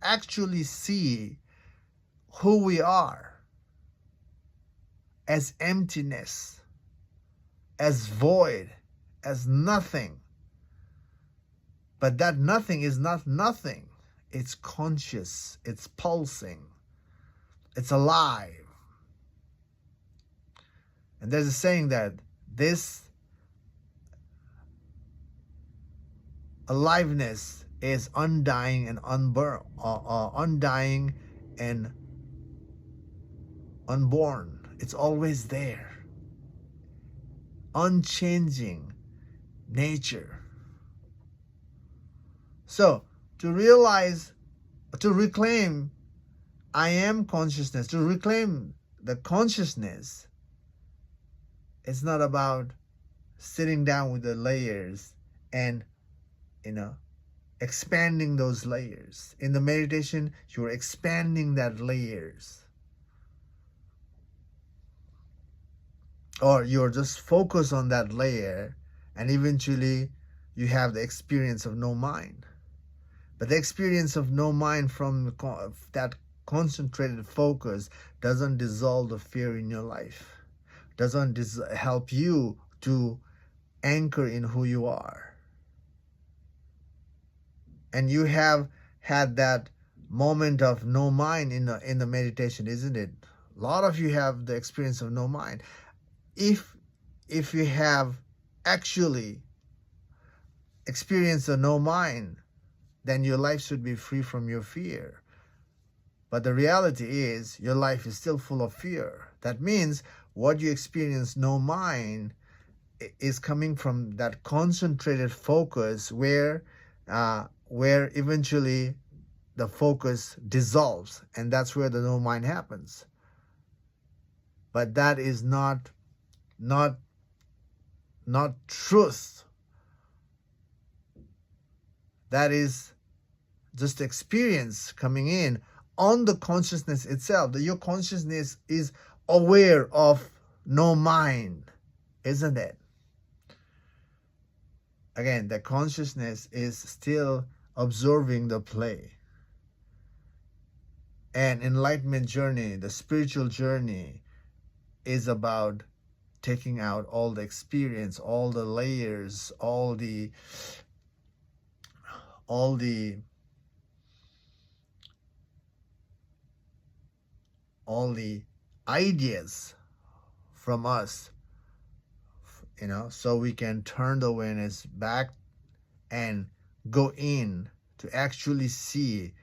actually see who we are as emptiness, as void, as nothing. But that nothing is not nothing. It's conscious, it's pulsing, it's alive. And there's a saying that this aliveness is undying and undying and unborn. It's always there. Unchanging nature. So, to realize, to reclaim I am consciousness, to reclaim the consciousness, it's not about sitting down with the layers and, expanding those layers. In the meditation, you're expanding that layers. Or you're just focused on that layer, and eventually you have the experience of no mind. But the experience of no mind from that concentrated focus doesn't dissolve the fear in your life, doesn't help you to anchor in who you are. And you have had that moment of no mind in the meditation, isn't it? A lot of you have the experience of no mind. If you have actually experienced a no mind, then your life should be free from your fear. But the reality is your life is still full of fear. That means what you experience no mind is coming from that concentrated focus where eventually the focus dissolves, and that's where the no mind happens. But that is not truth. That is just experience coming in on the consciousness itself. That your consciousness is aware of no mind, isn't it? Again, the consciousness is still observing the play. And enlightenment journey, the spiritual journey, is about taking out all the experience, all the layers, all the ideas from us, so we can turn the awareness back and go in to actually see